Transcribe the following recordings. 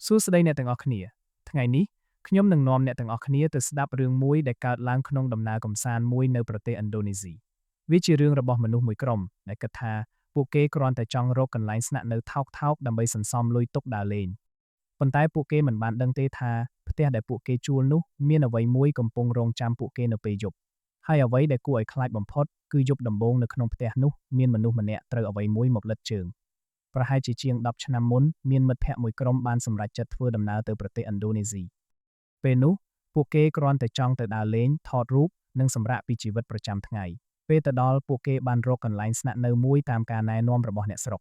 សួស្តីអ្នកទាំងអស់គ្នាថ្ងៃនេះខ្ញុំនឹងនាំអ្នកទាំងអស់គ្នាទៅស្ដាប់រឿងមួយដែលកើតឡើងក្នុងដំណើរកម្សាន្តមួយនៅប្រទេសឥណ្ឌូនេស៊ីវាជារឿងរបស់មនុស្សមួយក្រុមដែលគិតថាពួកគេគ្រាន់តែចង់រកកន្លែងស្នាក់នៅថោកៗដើម្បីសន្សំលុយទុកដើរលេងប៉ុន្តែពួកគេមិនបានដឹងទេថាផ្ទះដែលពួកគេជួលនោះមានអ្វីមួយកំពុងរង់ចាំពួកគេនៅពេលយប់ហើយអ្វីដែលគួរឲ្យខ្លាចបំផុតគឺយប់ដំបូងនៅក្នុងផ្ទះនោះមានមនុស្សម្នាក់ត្រូវអ្វីមួយមកលិទ្ធជើងប្រហែលជាជាង10ឆ្នាំមុនមានមិត្តភ័ក្តិមួយក្រុមបានសម្រេចចិត្តធ្វើដំណើរទៅប្រទេសឥណ្ឌូនេស៊ីពេលនោះពួកគេគ្រាន់តែចង់ទៅដើរលេងថតរូបនិងសម្រាកពីជីវិតប្រចាំថ្ងៃពេលទៅដល់ពួកគេបានរកកន្លែងស្នាក់នៅមួយតាមការណែនាំរបស់អ្នកស្រុក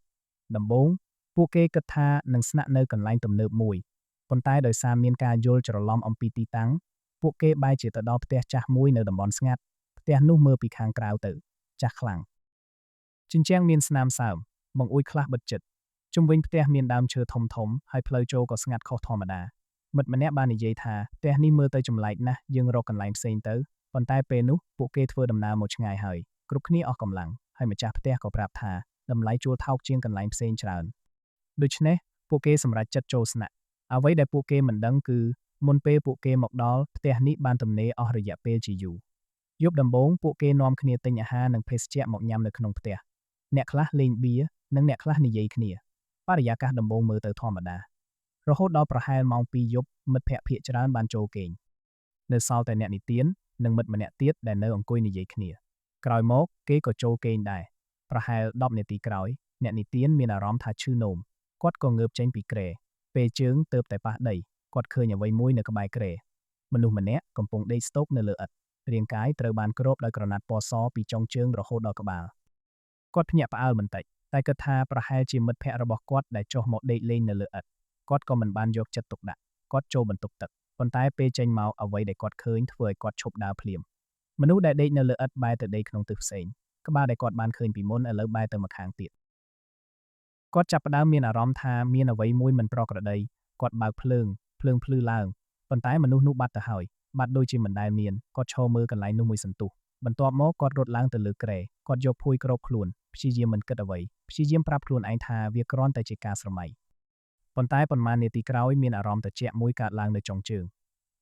ដំបូងពួកគេគិតថានឹងស្នាក់នៅកន្លែងទំនើបមួយប៉ុន្តែដោយសារមានការយល់ច្រឡំអំពីទីតាំងពួកគេបែរជាទៅដល់ផ្ទះចាស់មួយនៅតំបន់ស្ងាត់ផ្ទះនោះមើលពីខាងក្រៅទៅចាស់ខ្លាំងជញ្ជាំងមានស្នាមសើមបង្អួចខ្លះបិទជិតជុំវិញផ្ទះមានដើមឈើធំៗហើយផ្លូវចូលក៏ស្ងាត់ខុសធម្មតាមិត្តម្នាក់បាននិយាយថាផ្ទះនេះមើលទៅចម្លែកណាស់យើងរកកន្លែងផ្សេងទៅប៉ុន្តែពេលនោះពួកគេធ្វើដំណើរមកឆ្ងាយហើយគ្រប់គ្នាអស់កម្លាំងហើយម្ចាស់ផ្ទះក៏ប្រាប់ថាតម្លៃជួលថោកជាងកន្លែងផ្សេងច្រើនដូច្នេះពួកគេសម្រេចចិត្តចូលស្នាក់អ្វីដែលពួកគេមិនដឹងគឺមុនពេលពួកគេមកដល់ផ្ទះនេះបានទំនេរអស់រយៈពេលជាយូរយប់ដំបូងពួកគេនាំគ្នាទិញអាហារនិងភេសជ្ជៈមកញ៉ាំនៅក្នុងផ្ទះអ្នកខ្លះលេងបៀនិងអ្នកខ្លះនិយាយគ្នាបរិយាកាសដំបូងមើលទៅធម្មតារហូតដល់ប្រហែលម៉ោង2យប់មិត្តភ័ក្តិភាគច្រើនបានចូលគេងនៅសល់តែអ្នកនិទាននិងមិត្តម្នាក់ទៀតដែលនៅអង្គុយនិយាយគ្នាក្រោយមកគេក៏ចូលគេងដែរប្រហែល10នាទីក្រោយអ្នកនិទានមានអារម្មណ៍ថាឈឺនោមគាត់ក៏ងើបចេញពីគ្រែពេលជើងទើបតែប៉ះដីគាត់ឃើញអ្វីមួយនៅក្បែរគ្រែមនុស្សម្នាក់កំពុងដេកស្ទោកនៅលើឥដ្ឋរាងកាយត្រូវបានគ្របដោយក្រណាត់ពណ៌សពីចុងជើងរហូតដល់ក្បាលគាត់ភ្ញាក់ផ្អើលបន្តិចតែគិតថាប្រហែលជាមិត្តភ័ក្តិរបស់គាត់ដែលចុះមកដេកលេងនៅលើឥដ្ឋគាត់ក៏មិនបានយកចិត្តទុកដាក់គាត់ចូលបន្ទប់ទឹកប៉ុន្តែពេលចេញមកអ្វីដែលគាត់ឃើញធ្វើឲ្យគាត់ឈប់ដើរភ្លាមមនុស្សដែលដេកនៅលើឥដ្ឋបែរទៅដេកក្នុងទិសផ្សេងក្បាលដែលគាត់បានឃើញពីមុនឥឡូវបែរទៅម្ខាងទៀតគាត់ចាប់ផ្ដើមមានអារម្មណ៍ថាមានអ្វីមួយមិនប្រក្រតីគាត់បើកភ្លើងភ្លឺឡើងប៉ុន្តែមនុស្សនោះបាត់ទៅហើយបាត់ដូចជាមិនដែលមានគាត់ឈរមើលកន្លែងនោះមួយសន្ទុះបន្ទាប់មកគាត់រត់ឡើងទៅលើគ្រែគាត់យកភួយគ្របខ្លួនព្យាយាមមិនគិតអ្វីព្យាយាមប្រាប់ខ្លួនឯងថាវាគ្រាន់តែជាការស្រមៃប៉ុន្តែប៉ុន្មាននាទីក្រោយមានអារម្មណ៍ត្រជាក់មួយកើតឡើងនៅចុងជើង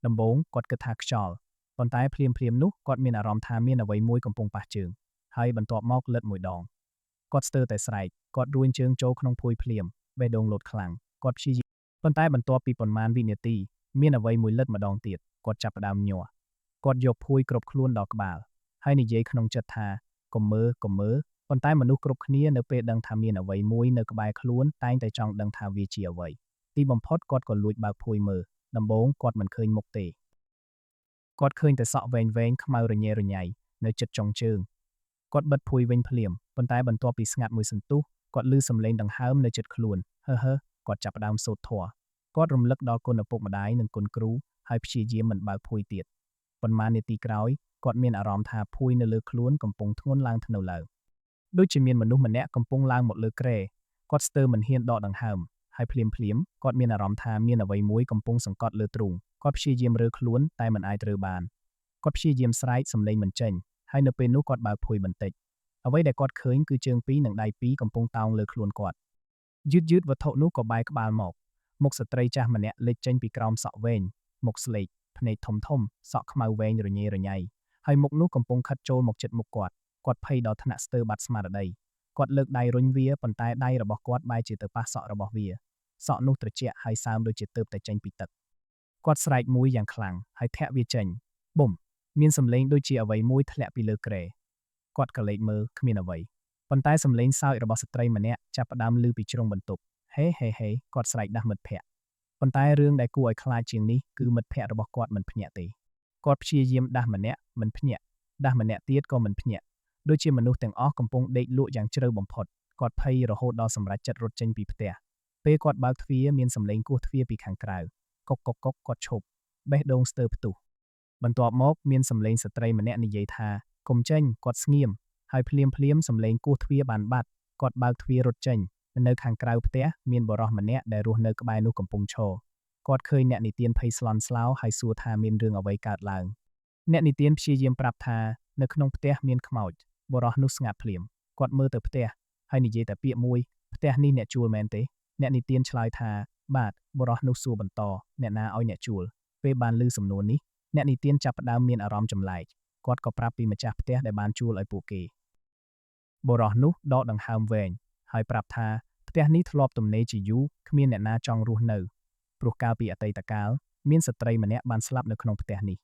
ដំបូងគាត់គិតថាខ្យល់ប៉ុន្តែភ្លាមនោះគាត់មានអារម្មណ៍ថាមានអ្វីមួយកំពុងប៉ះជើងហើយបន្ទាប់មកលិទ្ធមួយដងគាត់ស្ទើរតែស្រែកគាត់រួញជើងចូលក្នុងភួយភ្លាមបេះដូងលោតខ្លាំងគាត់ព្យាយាមប៉ុន្តែបន្ទាប់ពីប៉ុន្មានវិនាទីមានអ្វីមួយលិទ្ធម្ដងទៀតគាត់ចាប់ផ្ដើមញ័រគាត់យកភួយគ្របខ្លួនដល់ក្បាលហើយនិយាយក្នុងចិត្តថាកុំមើលប៉ុន្តែមនុស្សគ្រប់គ្នានៅពេលដឹងថាមានអ្វីមួយនៅក្បែរខ្លួនតែងតែចង់ដឹងថាវាជាអ្វីទីបំផុតគាត់ក៏លួចបើកភួយមើលដំបូងគាត់មិនឃើញមុខទេគាត់ឃើញតែសក់វែងខ្មៅរញ៉េរញ៉ៃនៅជិតចុងជើងគាត់បិទភួយវិញភ្លាមប៉ុន្តែបន្ទាប់ពីស្ងាត់មួយសន្ទុះគាត់ឮសំឡេងដង្ហើមនៅជិតខ្លួនគាត់ចាប់ផ្ដើមសូត្រធម៌គាត់រំលឹកដល់គុណឪពុកម្ដាយនិងគុណគ្រូហើយព្យាយាមមិនបើកភួយទៀតប៉ុន្មាននាទីក្រោយគាត់មានអារម្មណ៍ថាភួយនៅលើខ្លួនកំពុងធ្ងន់ឡើងដូចជាមានមនុស្សម្នាក់កំពុងឡើងមកលើគ្រែគាត់ស្ទើរមិនហ៊ានដកដង្ហើមហើយភ្លាមគាត់មានអារម្មណ៍ថាមានអ្វីមួយកំពុងសង្កត់លើទ្រូងគាត់ព្យាយាមរើខ្លួនតែមិនអាចរើបានគាត់ព្យាយាមស្រែកសំឡេងមិនចេញហើយនៅពេលនោះគាត់បើកភួយបន្តិចអ្វីដែលគាត់ឃើញគឺជើងពីរនិងដៃពីរកំពុងតោងលើខ្លួនគាត់យឺតវត្ថុនោះក៏បែរក្បាលមកមុខស្ត្រីចាស់ម្នាក់លេចចេញពីក្រោមសក់វែងមុខស្លេកភ្នែកធំសក់ខ្មៅវែងរញ៉េរញ៉ៃហើយមុខនោះកំពុងខិតចូលមកជិតមុខគាត់ភ័យដល់ថ្នាក់ស្ទើរបាត់ស្មារតីគាត់លើកដៃរុញវាប៉ុន្តែដៃរបស់គាត់បែរជាទៅប៉ះសក់របស់វាសក់នោះត្រជាក់ហើយសើមដូចជាទើបតែចេញពីទឹកគាត់ស្រែកមួយយ៉ាងខ្លាំងហើយធាក់វាចេញប៊ុំមានសំឡេងដូចជាអ្វីមួយធ្លាក់ពីលើគ្រែគាត់ក៏លេចមើលគ្មានអ្វីប៉ុន្តែសំឡេងសើចរបស់ស្ត្រីម្នាក់ចាប់ផ្ដើមឮពីជ្រុងបន្ទប់ហេគាត់ស្រែកដាស់មិត្តភ័ក្តិប៉ុន្តែរឿងដែលគួរឲ្យខ្លាចជាងនេះគឺមិត្តភ័ក្តិរបស់គាត់មិនភ្ញាក់ទេគាត់ព្យាយាមដាស់ម្នាក់មិនភ្ញាក់ដាស់ម្នាក់ទៀតក៏មិនភ្ញាក់ដូចជាមនុស្សទាំងអស់កំពុងដេកលក់យ៉ាងជ្រៅបំផុតគាត់ភ័យរហូតដល់សម្រេចចិត្តរត់ចេញពីផ្ទះពេលគាត់បើកទ្វារមានសំឡេងគោះទ្វារពីខាងក្រៅកុកគាត់ឈប់បេះដូងស្ទើរផ្ទុះបន្ទាប់មកមានសំឡេងស្ត្រីម្នាក់និយាយថាកុំចេញគាត់ស្ងៀមហើយភ្លាមសំឡេងគោះទ្វារបានបាត់គាត់បើកទ្វាររត់ចេញនៅខាងក្រៅផ្ទះមានបុរសម្នាក់ដែលរស់នៅក្បែរនោះកំពុងឈរគាត់ឃើញអ្នកនិទានភ័យស្លន់ស្លោហើយសួរថាមានរឿងអ្វីកើតឡើងអ្នកនិទានព្យាយាមប្រាប់ថានៅក្នុងផ្ទះមានខ្មោចបុរសនោះស្ងាត់ភ្លាមគាត់មើលទៅផ្ទះហើយនិយាយតែពាក្យមួយផ្ទះនេះអ្នកជួលមែនទេអ្នកនិទានឆ្លើយថា បាទបុរសនោះសួរបន្តអ្នកណាឲ្យអ្នកជួលពេលបានឮសំណួរនេះអ្នកនិទានចាប់ផ្ដើមមានអារម្មណ៍ចម្លែកគាត់ក៏ប្រាប់ពីម្ចាស់ផ្ទះដែលបានជួលឲ្យពួកគេបុរសនោះដកដង្ហើមវែងហើយប្រាប់ថាផ្ទះនេះធ្លាប់ទំនេរជាយូរគ្មានអ្នកណាចង់រស់នៅព្រោះកាលពីអតីតកាលមានស្ត្រីម្នាក់បានស្លាប់នៅក្នុងផ្ទះនេះ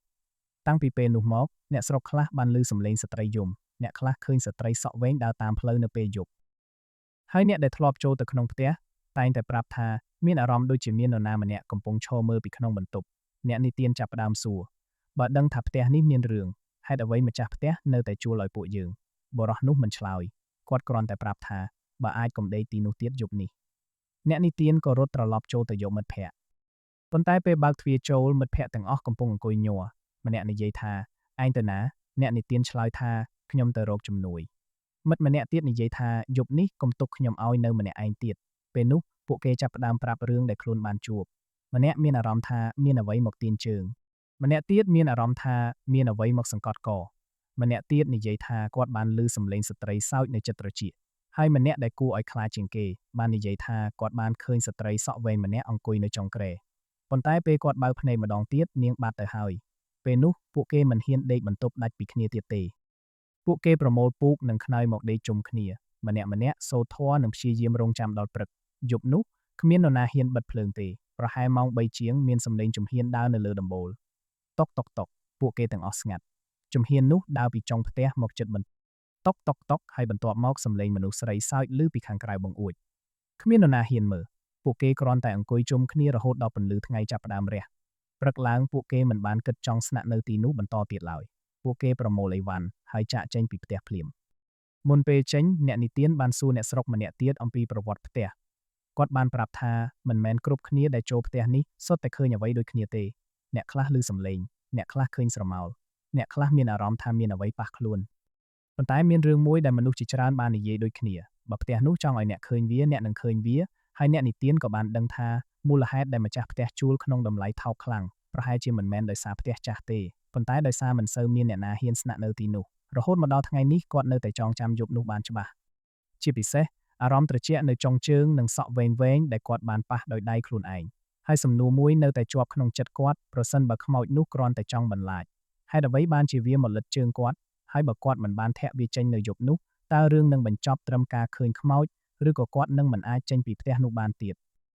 តាំងពីពេលនោះមកអ្នកស្រុកខ្លះបានឮសំឡេងស្ត្រីយំអ្នកខ្លះឃើញស្ត្រីសក់វែងដើរតាមផ្លូវនៅពេលយប់ហើយអ្នកដែលធ្លាប់ចូលទៅក្នុងផ្ទះតែងតែប្រាប់ថាមានអារម្មណ៍ដូចជាមាននរណាម្នាក់កំពុងឈរមើលពីក្នុងបន្ទប់អ្នកនិទានចាប់ផ្ដើមសួរបើដឹងថាផ្ទះនេះមានរឿងហេតុអ្វីម្ចាស់ផ្ទះនៅតែជួលឲ្យពួកយើងបុរសនោះមិនឆ្លើយគាត់គ្រាន់តែប្រាប់ថាបើអាចកុំដេកទីនោះទៀតយប់នេះអ្នកនិទានក៏រត់ត្រឡប់ចូលទៅយកមិត្តភ័ក្តិប៉ុន្តែពេលបើកទ្វារចូលមិត្តភ័ក្តិទាំងអស់កំពុងអង្គុយញ័រម្នាក់និយាយថាឯងទៅណាអ្នកនិទានឆ្លើយថាខ្ញុំទៅរកជំនួយមិត្តម្នាក់ទៀតនិយាយថាយប់នេះកុំទុកខ្ញុំឲ្យនៅម្នាក់ឯងទៀតពេលនោះពួកគេចាប់ផ្ដើមប្រាប់រឿងដែលខ្លួនបានជួបម្នាក់មានអារម្មណ៍ថាមានអ្វីមកទាញជើងម្នាក់ទៀតមានអារម្មណ៍ថាមានអ្វីមកសង្កត់កម្នាក់ទៀតនិយាយថាគាត់បានឮសំឡេងស្ត្រីសើចនៅចិត្តត្រចៀកហើយម្នាក់ដែលគួរឲ្យខ្លាចជាងគេបាននិយាយថាគាត់បានឃើញស្ត្រីសក់វែងម្នាក់អង្គុយនៅចុងគ្រែប៉ុន្តែពេលគាត់បើកភ្នែកម្ដងទៀតនាងបាត់ទៅហើយពេលនោះពួកគេមិនហ៊ានដេកបន្ទប់ដាច់ពីគ្នាទៀតទេពួកគេប្រមូលពូកនិងខ្នើយមកដេកជុំគ្នាម្នាក់សូត្រធម៌និងព្យាយាមរង់ចាំដល់ព្រឹកយប់នោះគ្មាននរណាហ៊ានបិទភ្លើងទេប្រហែលម៉ោង3ជាងមានសំឡេងជំហានដើរនៅលើដំបូលតុកពួកគេទាំងអស់ស្ងាត់ជំហាននោះដើរពីចុងផ្ទះមកជិតបន្តុកហើយបន្ទាប់មកសំឡេងមនុស្សស្រីសើចឮពីខាងក្រៅបង្អួចគ្មាននរណាហ៊ានមើលពួកគេគ្រាន់តែអង្គុយជុំគ្នារហូតដល់ពន្លឺថ្ងៃចាប់ផ្ដើមរះព្រឹកឡើងពួកគេមិនបានគិតចង់ស្នាក់នៅទីនោះបន្តទៀតឡើយពួកគេប្រមូលអីវ៉ាន់ហើយចាកចេញពីផ្ទះភ្លាមមុនពេលចេញអ្នកនិទានបានសួរអ្នកស្រុកម្នាក់ទៀតអំពីប្រវត្តិផ្ទះគាត់បានប្រាប់ថាមិនមែនគ្រប់គ្នាដែលចូលផ្ទះនេះសុទ្ធតែឃើញអ្វីដូចគ្នាទេអ្នកខ្លះឮសំឡេងអ្នកខ្លះឃើញស្រមោលអ្នកខ្លះមានអារម្មណ៍ថាមានអ្វីប៉ះខ្លួនប៉ុន្តែមានរឿងមួយដែលមនុស្សជាច្រើនបាននិយាយដូចគ្នាបើផ្ទះនោះចង់ឲ្យអ្នកឃើញវាអ្នកនឹងឃើញវាហើយអ្នកនិទានក៏បានដឹងថាមូលហេតុដែលម្ចាស់ផ្ទះជួលក្នុងតម្លៃថោកខ្លាំងប្រហែលជាមិនមែនដោយសារផ្ទះចាស់ទេប៉ុន្តែដោយសារមិនសូវមានអ្នកណាហ៊ានស្នាក់នៅទីនោះរហូតមកដល់ថ្ងៃនេះគាត់នៅតែចងចាំយប់នោះបានច្បាស់ជាពិសេសអារម្មណ៍ត្រជាក់នៅចុងជើងនិងសក់វែងដែលគាត់បានប៉ះដោយដៃខ្លួនឯងហើយសំណួរមួយនៅតែជាប់ក្នុងចិត្តគាត់ប្រសិនបើខ្មោចនោះគ្រាន់តែចង់បន្លាចហេតុអ្វីបានជាវាមកលិតជើងគាត់ហើយបើគាត់មិនបានធាក់វាចេញនៅយប់នោះតើរឿងនឹងបញ្ចប់ត្រឹមការឃើញខ្មោចឬក៏គាត់នឹងមិនអាចចេញពីផ្ទះនោះបានទៀត